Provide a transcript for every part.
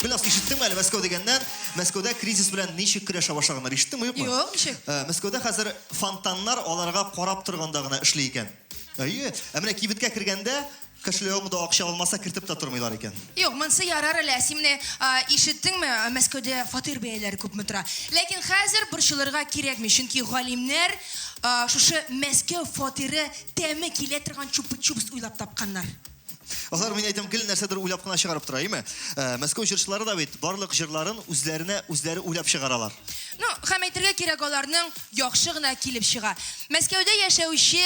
Кылас ишеттең әле Мәскәү дигәннән, Мәскәүдә кризис белән ничек көрәшә башлаганнар ишеттеңме юкмы? Юк, ничек? Мәскәүдә хәзер фонтаннар аларга карап торганда гына эшли икән. Әйе, менә кибеткә кергәндә кешелегеңдә акча алмаса кертеп тә тормыйлар икән. Юк, монсы ярар әле. Симне ишеттеңме, Мәскәүдә фатир бәяләре күпме тора. Ләкин хәзер борчылырга кирәкми, чөнки галимнәр шушы Мәскәү фатиры тәме килә торган чупы-чупс уйлап тапканнар. Ахыр мин әйтәм, гел нәрсәдер уйлап кына чыгарып тора, әйме? Мәскәү җырчылары да бит барлык җырларын үзләре уйлап чыгаралар. Ну, һәм әйтергә кирәк, аларның яхшы гына килеп чыга. Мәскәүдә яшәүче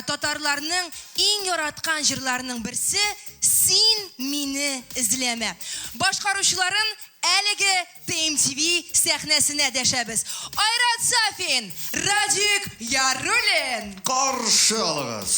татарларның иң яраткан җырларының берсе "Син мине эзләмә". Башкаручыларын әлеге TMTV сәхнәсенә дәшәбез. Айрат Сафин, Радик Яруллин. Каршы алыгыз.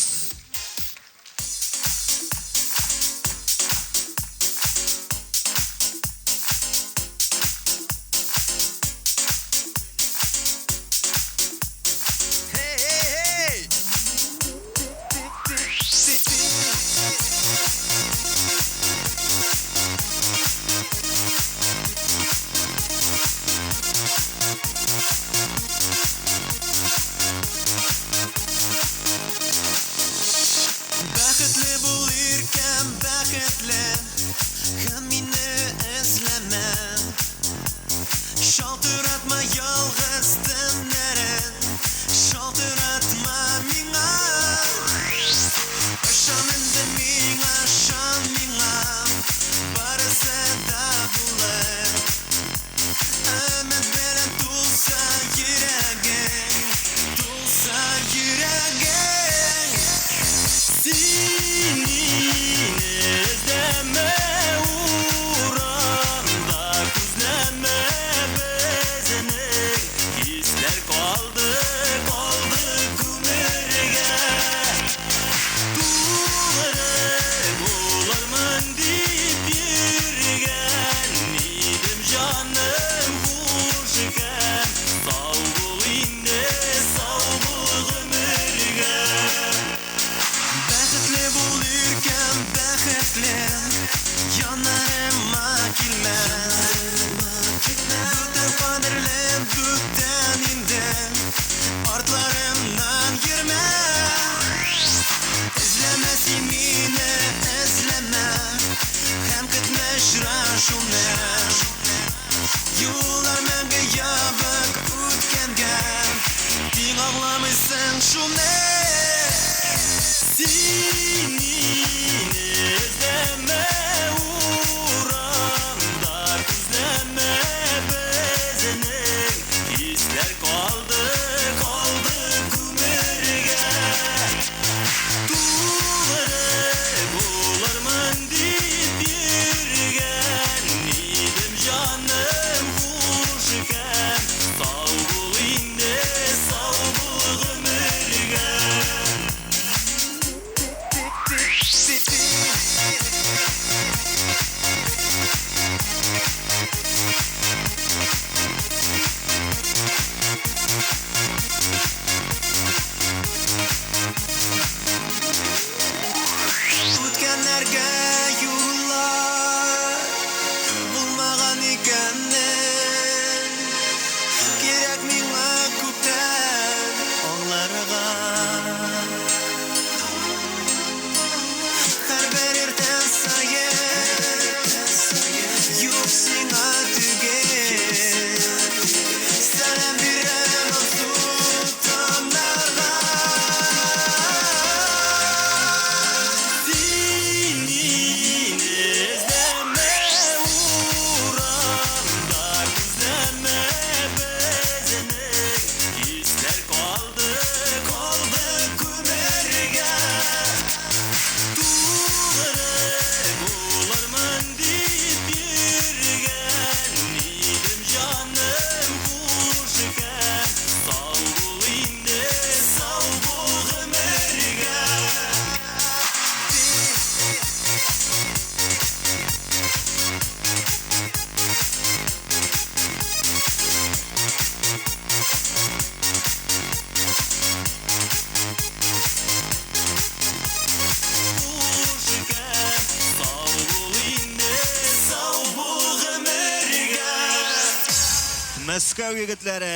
Мәскәү егетләре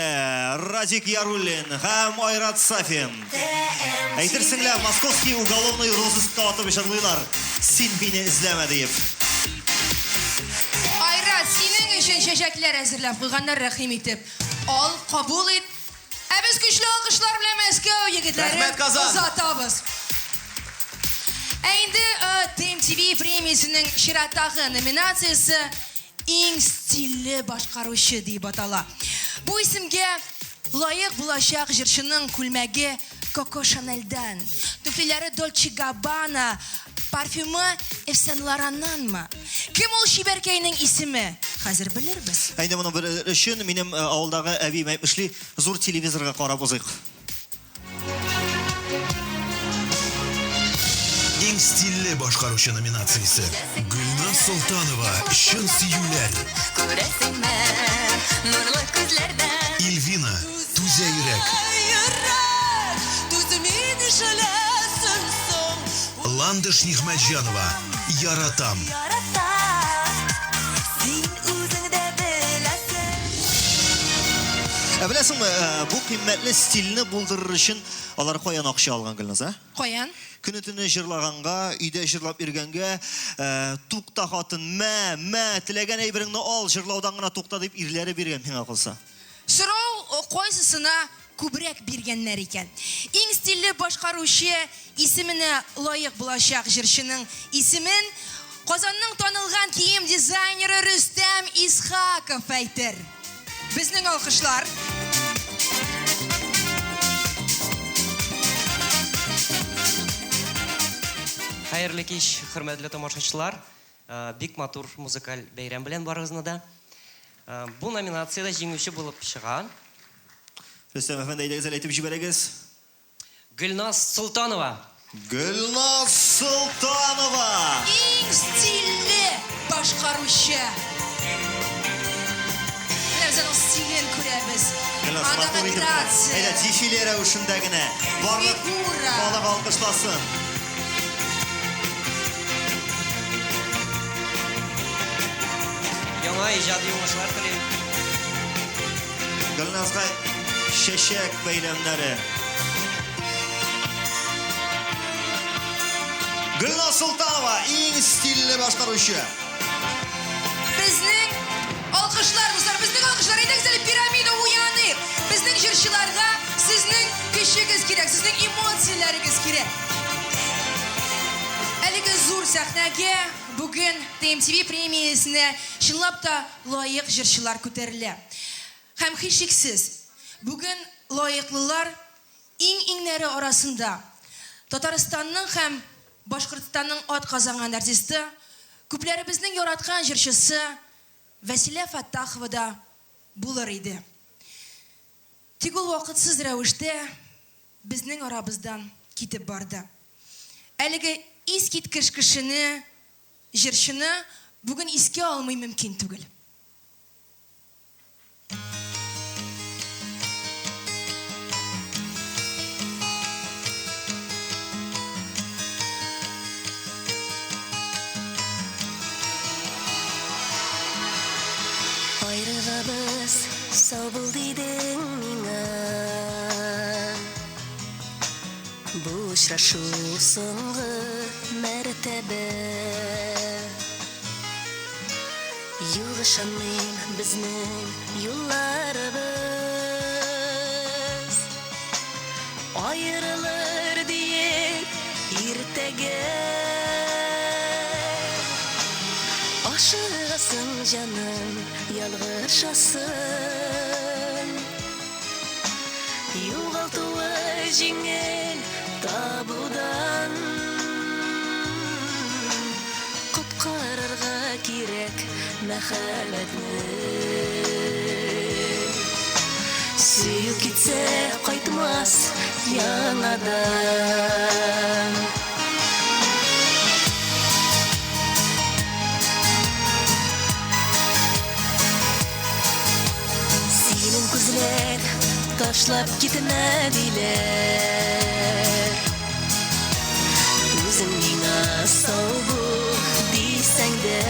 Радик Яруллин һәм Айрат Сафин. Әйтерсеңләр, московский уголовный розыскка атып җырлыйлар. Син мине эзләмә дип. Айрат, синең өчен чәчәкләр әзерләп куйганнар, рәхим итеп. Ал, кабул ит. Ә без көчле алкышлар белән Мәскәү егетләрен Рәхмәт, Казан. озатабыз. Ә инде TMTV премиясенең чираттагы номинациясе иң стильле башкаручы дип атала. Бу исемгә лаек булачак җырчының күлмәге Коко Шанельдән, туфлиләре Dolce Gabbana, парфюмы Yves Saint Laurent'нанмы? Кем ул шибәркәйнең исеме? Хәзер белербез. Әйдә моны бер өчен минем авылдагы әбим әйтмешли, зур телевизорга карап узыйк. Иң стильле башкаручы номинациясе. Гөлназ Солтанова, Чын сөюләр. Күрәсеңме, нурлы күзләрдән. Ильвина, Түзә йөрәк. Түземин ишеләсен соң. Ландыш Нигъмәтҗанова, Яратам. Ярата, син үзең дә беләсең. Беләсеңме, бу кыйммәтле стильне булдырыр өчен алар каян акча алган Гөлназ, а? Каян? Көне-төне җырлаганга, өйдә җырлап йөргәнгә, тукта хатын, мә, теләгән әйбереңне ал, җырлаудан гына тукта дип ирләре биргән миңа калса. Сорау кайсысына күбрәк биргәннәр икән? Иң стильле башкаручы исеменә лаек булачак җырчының исемен Казанның танылган кием дизайнеры Рөстәм Исхаков әйтер. Безнең алкышлар. Хәерле кич, хөрмәтле тамашачылар. Бик матур музыкаль бәйрәм белән барыгызны да. Бу номинациядә җиңүче булып чыга Рөстәм әфәнде, әйдәгез әйтеп җибәрегез. Гөлназ Солтанова. Гөлназ Солтанова! Иң стильле башкаручы. Без аның стилен күрәбез. Гөлназ матур итеп. Әйдә, дефиле рәвешендә генә барлык Фигура. халык алкышласын. Яңа иҗади уңышлар телим. Гөлназга чәчәк бәйләмнәре. Гөлназ Солтанова, иң стильле башкаручы. Безнең алкышлар, дуслар, безнең алкышлар. Әйдәгез әле пирамида уяныйк. Безнең җырчыларга сезнең көчегез кирәк, сезнең эмоцияләрегез кирәк. Әлеге зур сәхнәгә бүген TMTV премиясенә чынлап та лаек җырчылар күтәрелә. Һәм һичшиксез, бүген лаеклылар иң-иңнәре арасында Татарстанның һәм Башкортстанның атказанган артисты, күпләребезнең яраткан җырчысы Вәсилә Фаттахова да булыр иде. Тик ул вакытсыз рәвештә безнең арабыздан китеп барды. Әлеге искиткеч кешене, җырчыны бүген искә алмый мөмкин түгел. Айрылабыз, сау бул дидең миңа. Бу очрашу соңгы мәртәбә. Юлышамыйм безнең юлларыбыз. Айрылыр диеп иртәгә. Ашыгасың җаным, ялгышасың. Югалтуы җиңел табудан. Коткарырга кирәк мәхәббәтне. Сөю китсә кайтмас яңадан. Синең күзләр ташлап китмә диләр. Үзең миңа сау бул дисәң дә.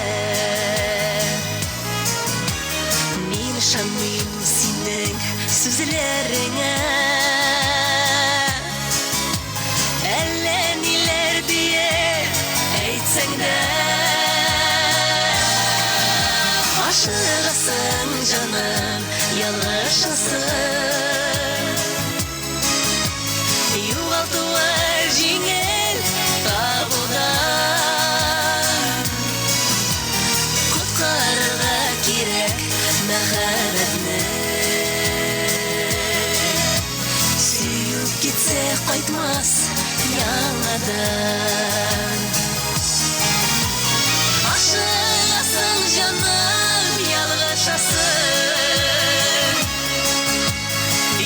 Мин ышанмыйм син күзләреңә Әллә ниләр дие әйтсәң дә Ашығасың жаным ялгышасың Югалтуы жеңел табылған Құтқарырға керек мәхәббәтне Сүйіп кетсе қайтмас яңадан Ашығасың жаным ялгышасың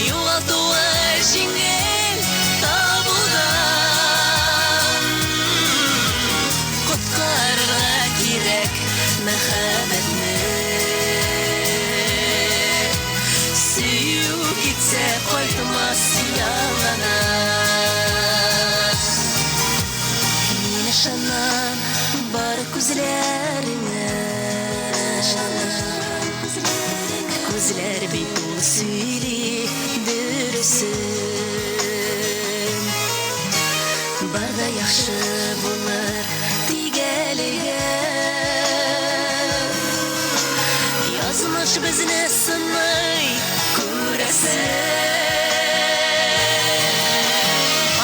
Югалтуы жеңел табылған Құтқарырға керек мәхәббәтне Сүйіп кетсе қайтмас яңадан Мин ышанам бар күзләреңә Күзләр бит ул сөйли дөресен Барда яхшы булыр тигәлегә Язмыш безне сынай күрәсен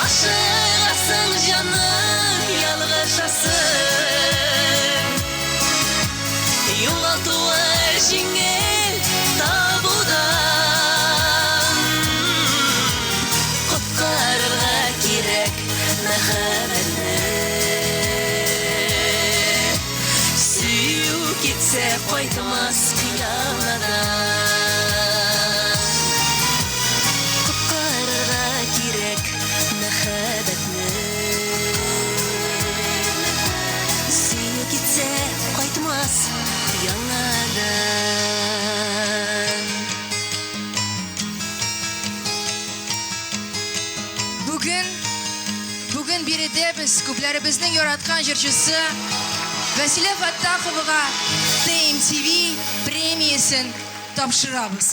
Ашығасың жаным ялгышасың Югалтуы жеңел табылдан Құтқарырға керек мәхәббәтне Сүйіп кетсе қайтмас яңадан Құтқарырға керек мәхәббәтне Сүйіп кетсе қайтмас яңадан Бүгін биредә без күпләребезнең яраткан җырчысы Василия Фаттаховага TMTV премиясын тапшырабыз.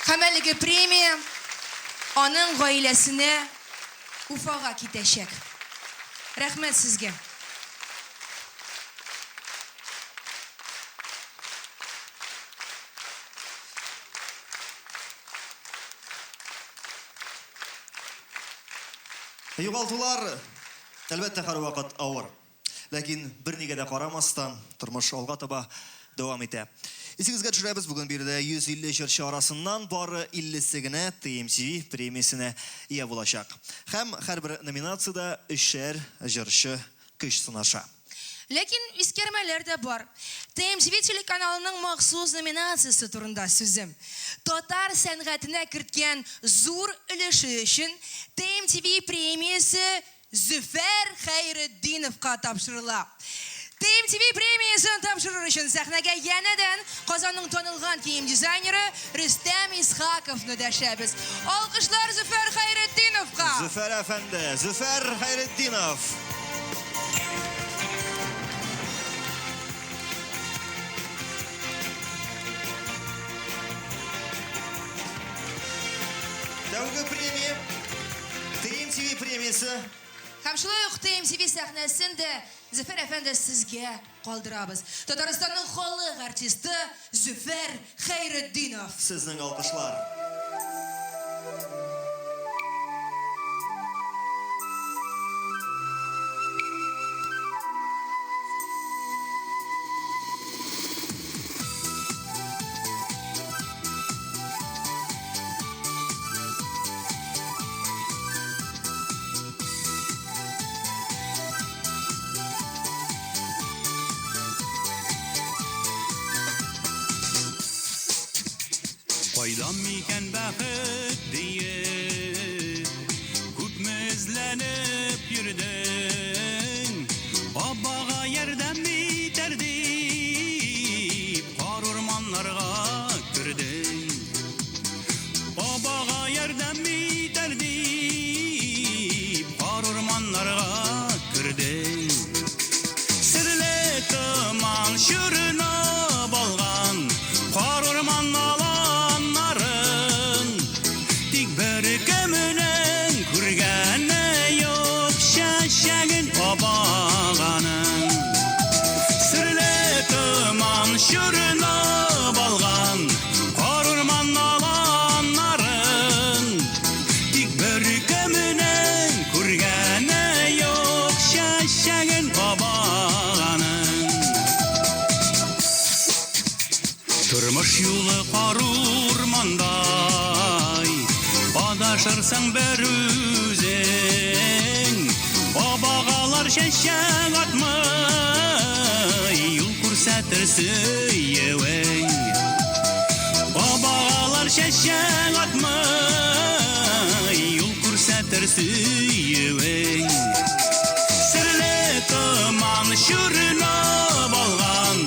Һәм әлеге премия аның гаиләсенә Уфага китәчәк. Рәхмәт сезгә. Югалтулар әлбәттә һәр вакыт авыр. Ләкин бернигә дә карамастан тормыш алга таба дәвам итә. Исегезгә төшерәбез, бүген биредә 150 җырчы арасыннан бары 50-се генә TMTV премиясенә ия булачак. Һәм һәрбер номинациядә 3 җырчы көч сынаша. Ләкин искәрмәләр дә бар. TMTV телеканалының махсус номинациясе турында сүзем. Татар сәнгатенә керткән зур өлеше өчен TMTV премиясе Зөфәр Хәйретдиновка тапшырыла. TMTV премиясын тапшырыр өчен сәхнәгә янәдән Казанның танылган кием дизайнеры Рөстәм Исхаковны дәшәбез. Алкышлар Зөфәр Хәйретдиновка. Зөфәр әфәнде, Зөфәр Хәйретдинов. Тәүге премия TMTV премиясы. Һәм шулай ук TMTV сәхнәсен дә Зөфәр әфәнде сезгә калдырабыз. Татарстанның халык артисты Зөфәр Хәйретдинов. Сезнең алкышлар. Кайдан микән бәхет диеп, күпме эзләнеп йөрдең, Аббага ярдәм итәр дип, кар урманнарга кердең. Аббага ярдәм итәр дип, кар урманнарга кердең. Серле томан чорына балган, кар урман аланнарга юлы карурмандай, адашырсаң бер үзең, бабагалар шәшәк атмый, юл күрсәтер сөйеүең. Бабагалар шәшәк атмый, юл күрсәтер сөйеүең. Серле томан шүренеп алган,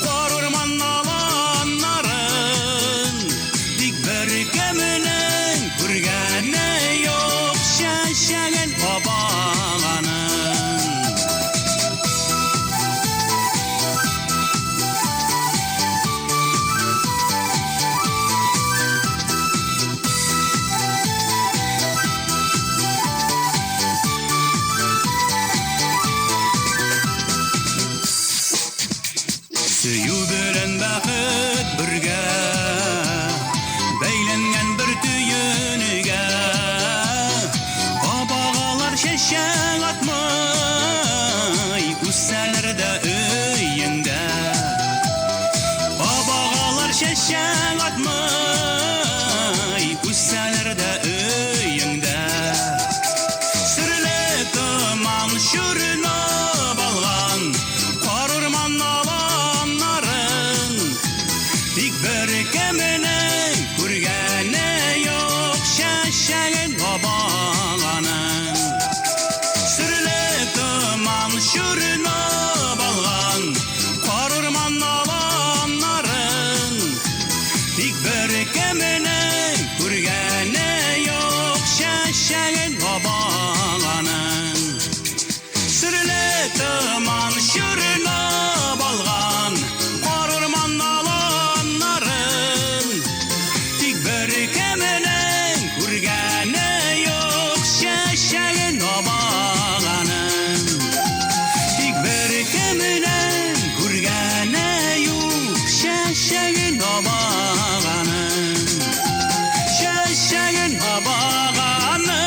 кар урман аланнарын, тик бер кемнең күргәне юк шәшәген бабаганың. Сөю белән бәхет бергә, бәйләнгән бер төенегә. Бабагалар шәшәк атмый, үссәләр дә өеңдә. Бабагалар шәшәк атмый, үссәләр дә өеңдә. Серле томан шүренеп алган, кар урман аланнарын, тик бер кемнең күргәне юк шәшәген бабаганың. Серле томан шүренеп алган, кар урман аланнарын, тик бер кемнең күргәне юк шәшәген бабаганың. Серле томан шүренеп алган, кар урман аланнарын, тик бер кемнең күргәне юк шәшәген бабаганың. Тик бер кемнең күргәне юк шәшәген бабаганың. Шәшәген бабаганың.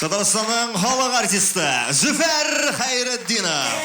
Татарстанның халык артисты Зөфәр Хәйретдинов.